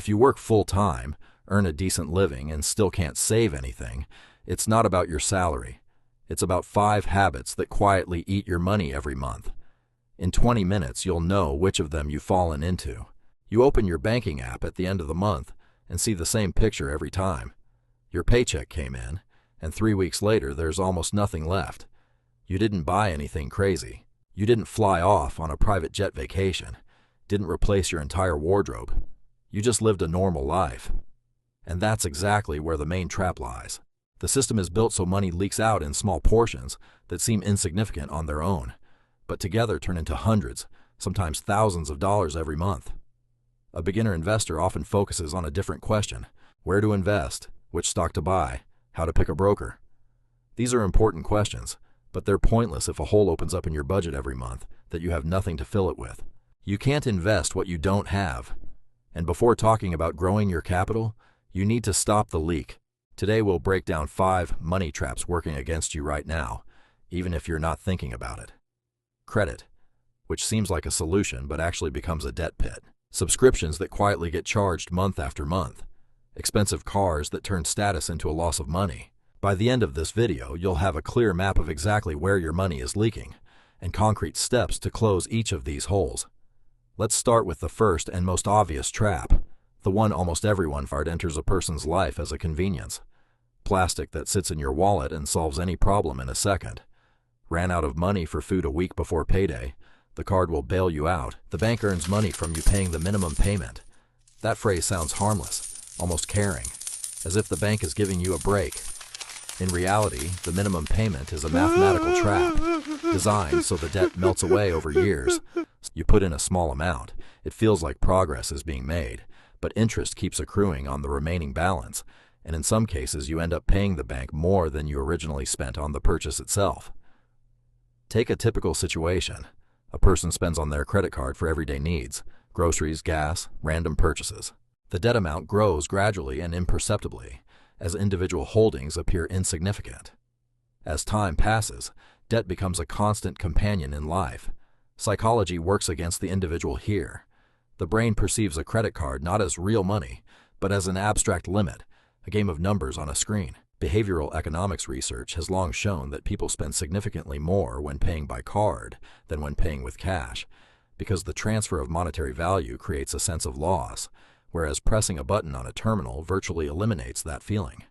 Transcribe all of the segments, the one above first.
If you work full-time, earn a decent living, and still can't save anything, it's not about your salary. It's about 5 habits that quietly eat your money every month. In 20 minutes, you'll know which of them you've fallen into. You open your banking app at the end of the month and see the same picture every time. Your paycheck came in, and 3 weeks later, there's almost nothing left. You didn't buy anything crazy. You didn't fly off on a private jet vacation. Didn't replace your entire wardrobe. You just lived a normal life. And that's exactly where the main trap lies. The system is built so money leaks out in small portions that seem insignificant on their own, but together turn into hundreds, sometimes thousands of dollars every month. A beginner investor often focuses on a different question: where to invest, which stock to buy, how to pick a broker. These are important questions, but they're pointless if a hole opens up in your budget every month that you have nothing to fill it with. You can't invest what you don't have. And before talking about growing your capital, you need to stop the leak. Today we'll break down 5 money traps working against you right now, even if you're not thinking about it. Credit, which seems like a solution but actually becomes a debt pit. Subscriptions that quietly get charged month after month. Expensive cars that turn status into a loss of money. By the end of this video, you'll have a clear map of exactly where your money is leaking and concrete steps to close each of these holes. Let's start with the first and most obvious trap, the one almost everyone enters a person's life as a convenience. Plastic that sits in your wallet and solves any problem in a second. Ran out of money for food a week before payday. The card will bail you out. The bank earns money from you paying the minimum payment. That phrase sounds harmless, almost caring, as if the bank is giving you a break. In reality, the minimum payment is a mathematical trap, designed so the debt melts away over years. You put in a small amount. It feels like progress is being made, but interest keeps accruing on the remaining balance, and in some cases you end up paying the bank more than you originally spent on the purchase itself. Take a typical situation. A person spends on their credit card for everyday needs, groceries, gas, random purchases. The debt amount grows gradually and imperceptibly, as individual holdings appear insignificant. As time passes, debt becomes a constant companion in life. Psychology works against the individual here. The brain perceives a credit card not as real money, but as an abstract limit, a game of numbers on a screen. Behavioral economics research has long shown that people spend significantly more when paying by card than when paying with cash, because the transfer of monetary value creates a sense of loss, whereas pressing a button on a terminal virtually eliminates that feeling.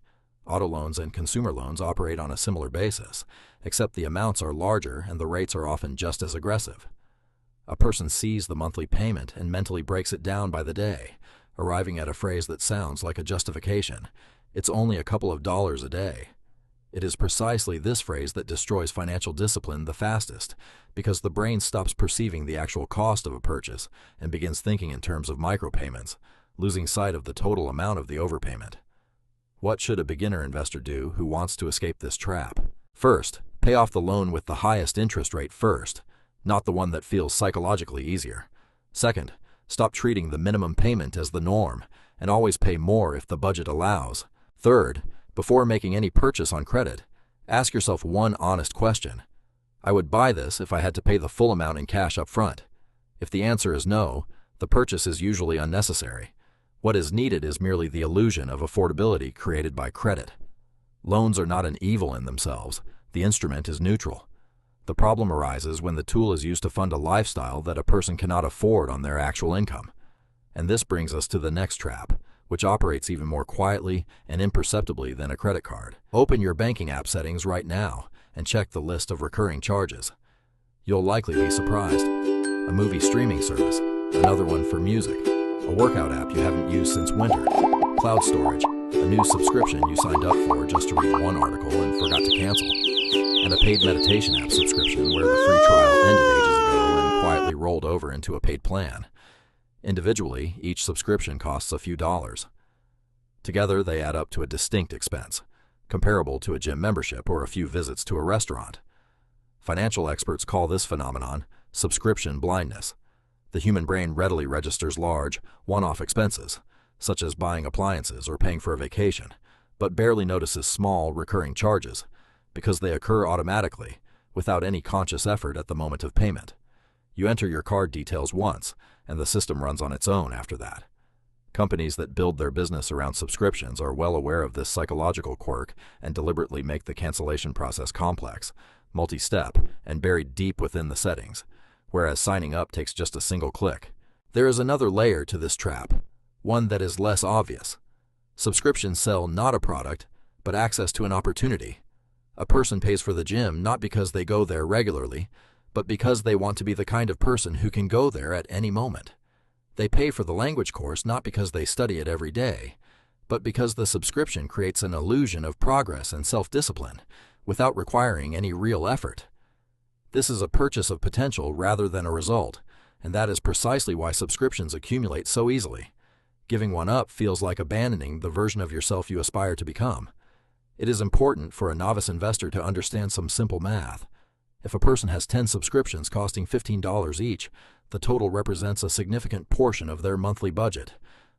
Auto loans and consumer loans operate on a similar basis, except the amounts are larger and the rates are often just as aggressive. A person sees the monthly payment and mentally breaks it down by the day, arriving at a phrase that sounds like a justification. It's only a couple of dollars a day. It is precisely this phrase that destroys financial discipline the fastest, because the brain stops perceiving the actual cost of a purchase and begins thinking in terms of micropayments, losing sight of the total amount of the overpayment. What should a beginner investor do who wants to escape this trap? First, pay off the loan with the highest interest rate first, not the one that feels psychologically easier. Second, stop treating the minimum payment as the norm and always pay more if the budget allows. Third, before making any purchase on credit, ask yourself one honest question. I would buy this if I had to pay the full amount in cash up front. If the answer is no, the purchase is usually unnecessary. What is needed is merely the illusion of affordability created by credit. Loans are not an evil in themselves. The instrument is neutral. The problem arises when the tool is used to fund a lifestyle that a person cannot afford on their actual income. And this brings us to the next trap, which operates even more quietly and imperceptibly than a credit card. Open your banking app settings right now and check the list of recurring charges. You'll likely be surprised. A movie streaming service, another one for music, a workout app you haven't used since winter, cloud storage, a new subscription you signed up for just to read one article and forgot to cancel, and a paid meditation app subscription where the free trial ended ages ago and quietly rolled over into a paid plan. Individually, each subscription costs a few dollars. Together, they add up to a distinct expense, comparable to a gym membership or a few visits to a restaurant. Financial experts call this phenomenon subscription blindness. The human brain readily registers large, one-off expenses, such as buying appliances or paying for a vacation, but barely notices small, recurring charges, because they occur automatically, without any conscious effort at the moment of payment. You enter your card details once, and the system runs on its own after that. Companies that build their business around subscriptions are well aware of this psychological quirk and deliberately make the cancellation process complex, multi-step, and buried deep within the settings, whereas signing up takes just a single click. There is another layer to this trap, one that is less obvious. Subscriptions sell not a product, but access to an opportunity. A person pays for the gym not because they go there regularly, but because they want to be the kind of person who can go there at any moment. They pay for the language course not because they study it every day, but because the subscription creates an illusion of progress and self-discipline without requiring any real effort. This is a purchase of potential rather than a result, and that is precisely why subscriptions accumulate so easily. Giving one up feels like abandoning the version of yourself you aspire to become. It is important for a novice investor to understand some simple math. If a person has 10 subscriptions costing $15 each, the total represents a significant portion of their monthly budget,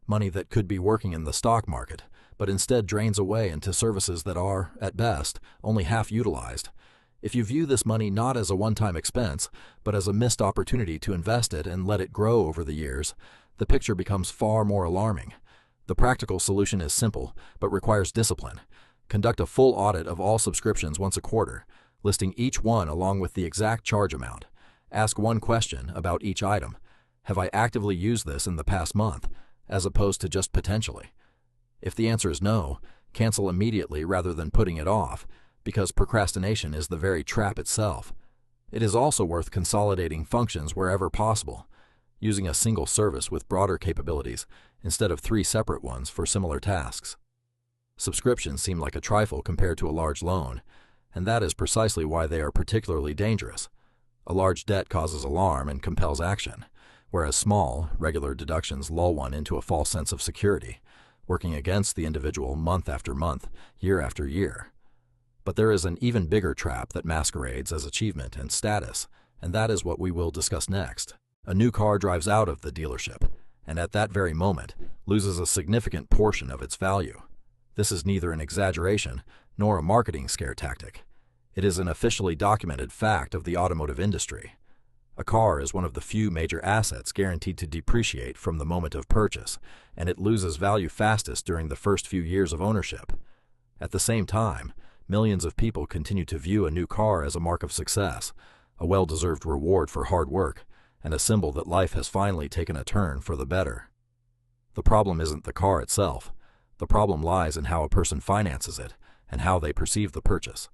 money that could be working in the stock market, but instead drains away into services that are, at best, only half utilized. If you view this money not as a one-time expense, but as a missed opportunity to invest it and let it grow over the years, the picture becomes far more alarming. The practical solution is simple, but requires discipline. Conduct a full audit of all subscriptions once a quarter, listing each one along with the exact charge amount. Ask one question about each item. Have I actively used this in the past month, as opposed to just potentially? If the answer is no, cancel immediately rather than putting it off, because procrastination is the very trap itself. It is also worth consolidating functions wherever possible, using a single service with broader capabilities instead of 3 separate ones for similar tasks. Subscriptions seem like a trifle compared to a large loan, and that is precisely why they are particularly dangerous. A large debt causes alarm and compels action, whereas small, regular deductions lull one into a false sense of security, working against the individual month after month, year after year. But there is an even bigger trap that masquerades as achievement and status, and that is what we will discuss next. A new car drives out of the dealership, and at that very moment, loses a significant portion of its value. This is neither an exaggeration nor a marketing scare tactic. It is an officially documented fact of the automotive industry. A car is one of the few major assets guaranteed to depreciate from the moment of purchase, and it loses value fastest during the first few years of ownership. At the same time, millions of people continue to view a new car as a mark of success, a well-deserved reward for hard work, and a symbol that life has finally taken a turn for the better. The problem isn't the car itself. The problem lies in how a person finances it and how they perceive the purchase.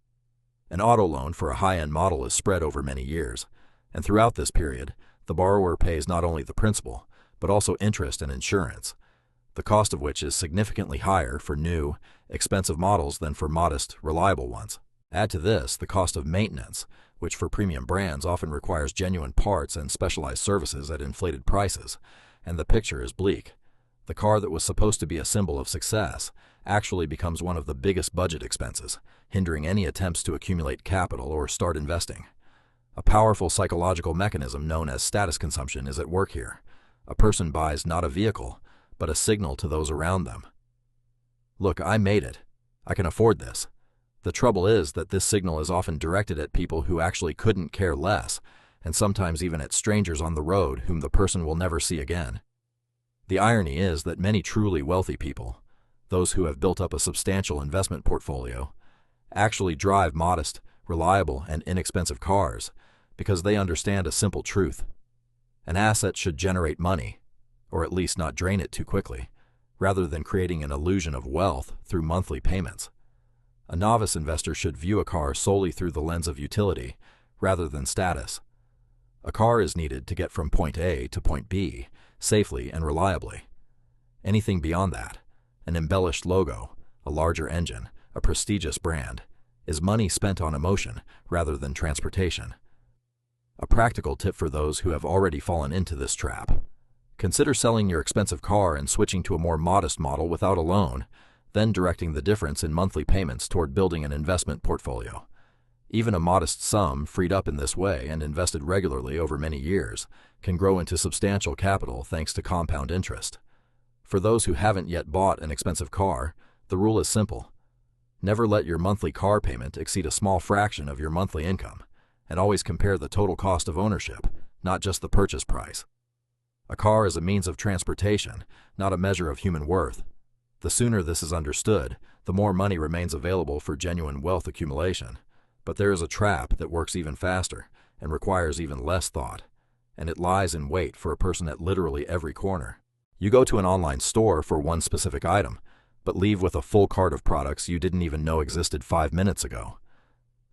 An auto loan for a high-end model is spread over many years, and throughout this period, the borrower pays not only the principal, but also interest and insurance, the cost of which is significantly higher for new, expensive models than for modest, reliable ones. Add to this the cost of maintenance, which for premium brands often requires genuine parts and specialized services at inflated prices, and the picture is bleak. The car that was supposed to be a symbol of success actually becomes one of the biggest budget expenses, hindering any attempts to accumulate capital or start investing. A powerful psychological mechanism known as status consumption is at work here. A person buys not a vehicle, but a signal to those around them. Look, I made it. I can afford this. The trouble is that this signal is often directed at people who actually couldn't care less, and sometimes even at strangers on the road whom the person will never see again. The irony is that many truly wealthy people, those who have built up a substantial investment portfolio, actually drive modest, reliable, and inexpensive cars because they understand a simple truth. An asset should generate money, or at least not drain it too quickly, rather than creating an illusion of wealth through monthly payments. A novice investor should view a car solely through the lens of utility rather than status. A car is needed to get from point A to point B safely and reliably. Anything beyond that, an embellished logo, a larger engine, a prestigious brand, is money spent on emotion rather than transportation. A practical tip for those who have already fallen into this trap: consider selling your expensive car and switching to a more modest model without a loan, then directing the difference in monthly payments toward building an investment portfolio. Even a modest sum freed up in this way and invested regularly over many years can grow into substantial capital thanks to compound interest. For those who haven't yet bought an expensive car, the rule is simple. Never let your monthly car payment exceed a small fraction of your monthly income, and always compare the total cost of ownership, not just the purchase price. A car is a means of transportation, not a measure of human worth. The sooner this is understood, the more money remains available for genuine wealth accumulation. But there is a trap that works even faster and requires even less thought, and it lies in wait for a person at literally every corner. You go to an online store for one specific item, but leave with a full cart of products you didn't even know existed 5 minutes ago.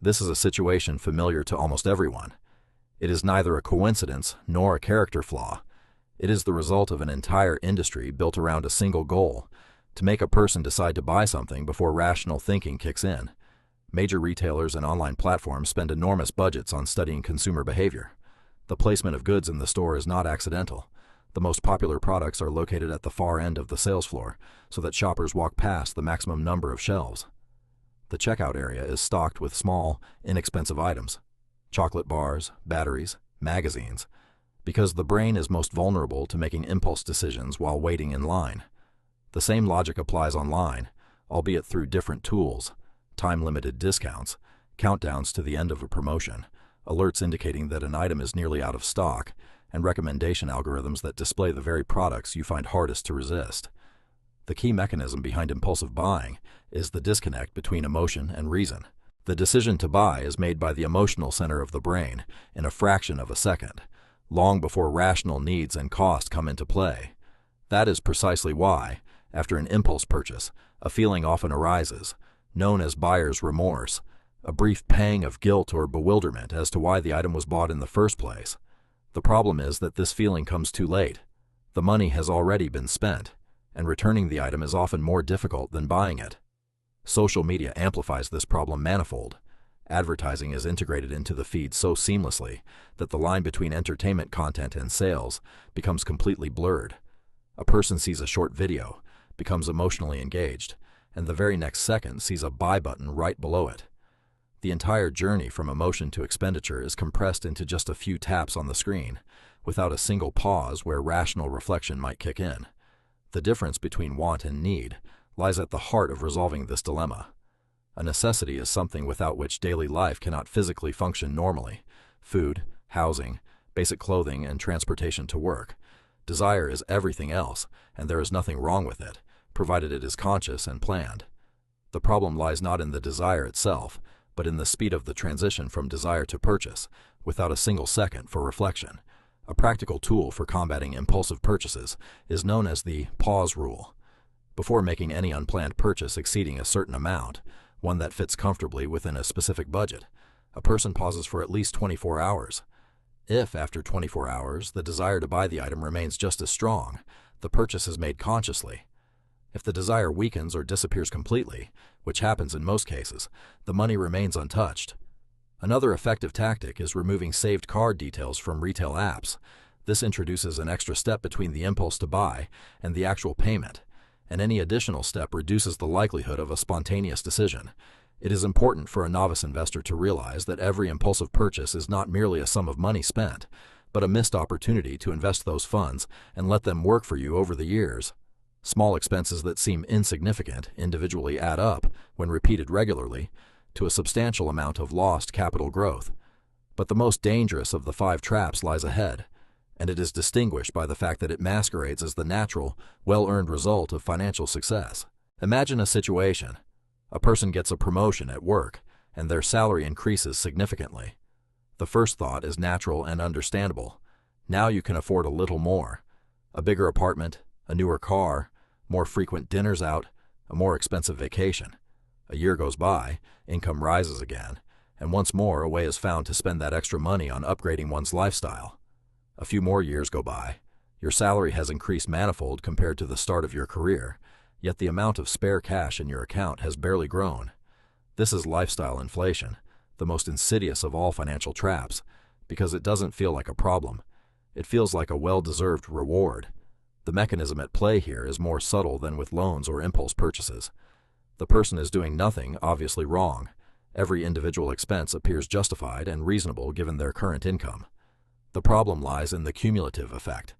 This is a situation familiar to almost everyone. It is neither a coincidence nor a character flaw. It is the result of an entire industry built around a single goal: to make a person decide to buy something before rational thinking kicks in. Major retailers and online platforms spend enormous budgets on studying consumer behavior. The placement of goods in the store is not accidental. The most popular products are located at the far end of the sales floor, so that shoppers walk past the maximum number of shelves. The checkout area is stocked with small, inexpensive items: chocolate bars, batteries, magazines, because the brain is most vulnerable to making impulse decisions while waiting in line. The same logic applies online, albeit through different tools: time-limited discounts, countdowns to the end of a promotion, alerts indicating that an item is nearly out of stock, and recommendation algorithms that display the very products you find hardest to resist. The key mechanism behind impulsive buying is the disconnect between emotion and reason. The decision to buy is made by the emotional center of the brain in a fraction of a second, long before rational needs and cost come into play. That is precisely why, after an impulse purchase, a feeling often arises, known as buyer's remorse, a brief pang of guilt or bewilderment as to why the item was bought in the first place. The problem is that this feeling comes too late. The money has already been spent, and returning the item is often more difficult than buying it. Social media amplifies this problem manifold. Advertising is integrated into the feed so seamlessly that the line between entertainment content and sales becomes completely blurred. A person sees a short video, becomes emotionally engaged, and the very next second sees a buy button right below it. The entire journey from emotion to expenditure is compressed into just a few taps on the screen, without a single pause where rational reflection might kick in. The difference between want and need lies at the heart of resolving this dilemma. A necessity is something without which daily life cannot physically function normally: food, housing, basic clothing, and transportation to work. Desire is everything else, and there is nothing wrong with it, provided it is conscious and planned. The problem lies not in the desire itself, but in the speed of the transition from desire to purchase, without a single second for reflection. A practical tool for combating impulsive purchases is known as the pause rule. Before making any unplanned purchase exceeding a certain amount, one that fits comfortably within a specific budget, a person pauses for at least 24 hours. If, after 24 hours, the desire to buy the item remains just as strong, the purchase is made consciously. If the desire weakens or disappears completely, which happens in most cases, the money remains untouched. Another effective tactic is removing saved card details from retail apps. This introduces an extra step between the impulse to buy and the actual payment, and any additional step reduces the likelihood of a spontaneous decision. It is important for a novice investor to realize that every impulsive purchase is not merely a sum of money spent, but a missed opportunity to invest those funds and let them work for you over the years. Small expenses that seem insignificant individually add up, when repeated regularly, to a substantial amount of lost capital growth. But the most dangerous of the 5 traps lies ahead, and it is distinguished by the fact that it masquerades as the natural, well-earned result of financial success. Imagine a situation. A person gets a promotion at work, and their salary increases significantly. The first thought is natural and understandable. Now you can afford a little more: a bigger apartment, a newer car, more frequent dinners out, a more expensive vacation. A year goes by, income rises again, and once more a way is found to spend that extra money on upgrading one's lifestyle. A few more years go by. Your salary has increased manifold compared to the start of your career, yet the amount of spare cash in your account has barely grown. This is lifestyle inflation, the most insidious of all financial traps, because it doesn't feel like a problem. It feels like a well-deserved reward. The mechanism at play here is more subtle than with loans or impulse purchases. The person is doing nothing obviously wrong. Every individual expense appears justified and reasonable given their current income. The problem lies in the cumulative effect.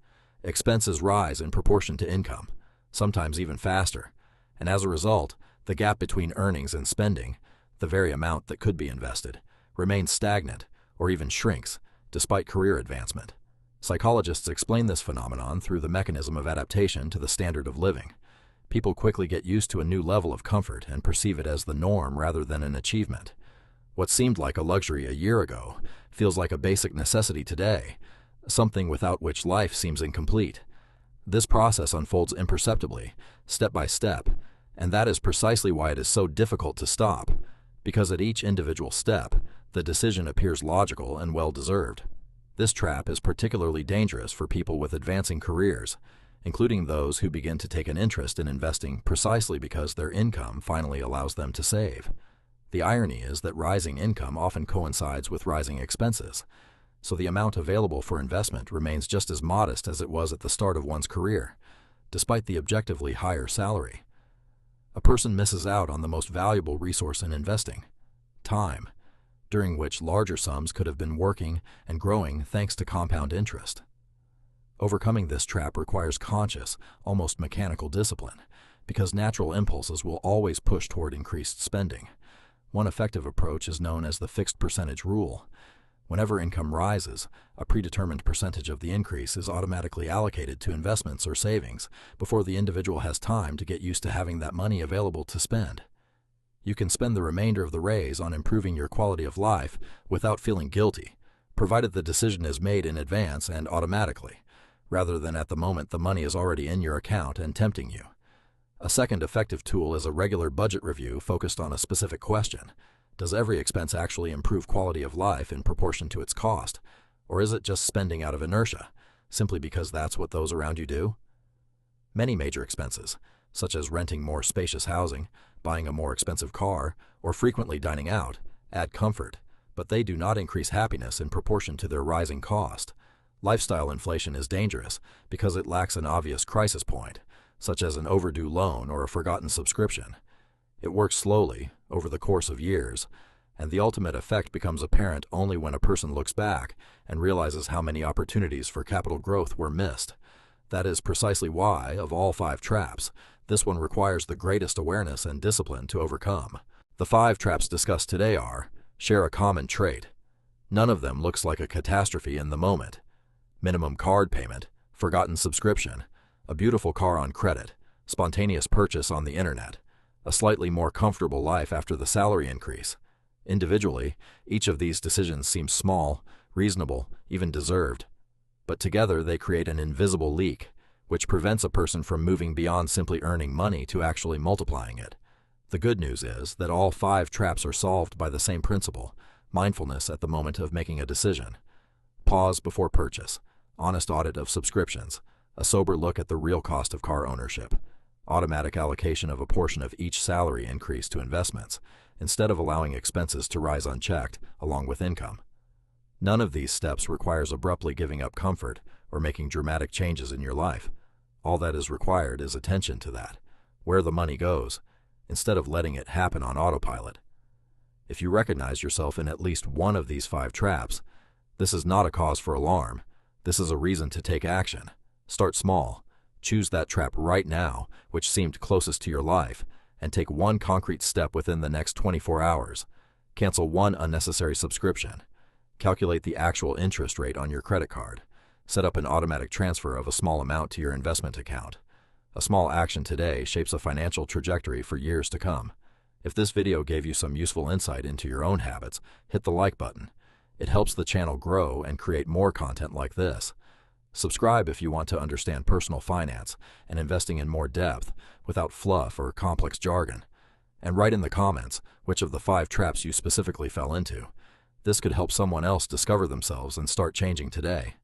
Expenses rise in proportion to income, sometimes even faster, and as a result, the gap between earnings and spending, the very amount that could be invested, remains stagnant or even shrinks, despite career advancement. Psychologists explain this phenomenon through the mechanism of adaptation to the standard of living. People quickly get used to a new level of comfort and perceive it as the norm rather than an achievement. What seemed like a luxury a year ago feels like a basic necessity today, something without which life seems incomplete. This process unfolds imperceptibly, step by step, and that is precisely why it is so difficult to stop, because at each individual step, the decision appears logical and well-deserved. This trap is particularly dangerous for people with advancing careers, including those who begin to take an interest in investing precisely because their income finally allows them to save. The irony is that rising income often coincides with rising expenses, so the amount available for investment remains just as modest as it was at the start of one's career, despite the objectively higher salary. A person misses out on the most valuable resource in investing: time, during which larger sums could have been working and growing thanks to compound interest. Overcoming this trap requires conscious, almost mechanical discipline, because natural impulses will always push toward increased spending. One effective approach is known as the fixed percentage rule. Whenever income rises, a predetermined percentage of the increase is automatically allocated to investments or savings before the individual has time to get used to having that money available to spend. You can spend the remainder of the raise on improving your quality of life without feeling guilty, provided the decision is made in advance and automatically, rather than at the moment the money is already in your account and tempting you. A second effective tool is a regular budget review focused on a specific question. Does every expense actually improve quality of life in proportion to its cost, or is it just spending out of inertia, simply because that's what those around you do? Many major expenses, such as renting more spacious housing, buying a more expensive car, or frequently dining out, add comfort, but they do not increase happiness in proportion to their rising cost. Lifestyle inflation is dangerous because it lacks an obvious crisis point, such as an overdue loan or a forgotten subscription. It works slowly, over the course of years, and the ultimate effect becomes apparent only when a person looks back and realizes how many opportunities for capital growth were missed. That is precisely why, of all 5 traps, this one requires the greatest awareness and discipline to overcome. The 5 traps discussed today share a common trait. None of them looks like a catastrophe in the moment. Minimum card payment, forgotten subscription, a beautiful car on credit, spontaneous purchase on the internet, a slightly more comfortable life after the salary increase. Individually, each of these decisions seems small, reasonable, even deserved. But together they create an invisible leak, which prevents a person from moving beyond simply earning money to actually multiplying it. The good news is that all 5 traps are solved by the same principle: mindfulness at the moment of making a decision. Pause before purchase, honest audit of subscriptions, a sober look at the real cost of car ownership, automatic allocation of a portion of each salary increase to investments, instead of allowing expenses to rise unchecked along with income. None of these steps requires abruptly giving up comfort or making dramatic changes in your life. All that is required is attention to that, where the money goes, instead of letting it happen on autopilot. If you recognize yourself in at least one of these 5 traps, this is not a cause for alarm. This is a reason to take action. Start small. Choose that trap right now, which seemed closest to your life, and take one concrete step within the next 24 hours. Cancel one unnecessary subscription. Calculate the actual interest rate on your credit card. Set up an automatic transfer of a small amount to your investment account. A small action today shapes a financial trajectory for years to come. If this video gave you some useful insight into your own habits, hit the like button. It helps the channel grow and create more content like this. Subscribe if you want to understand personal finance and investing in more depth without fluff or complex jargon. And write in the comments which of the 5 traps you specifically fell into. This could help someone else discover themselves and start changing today.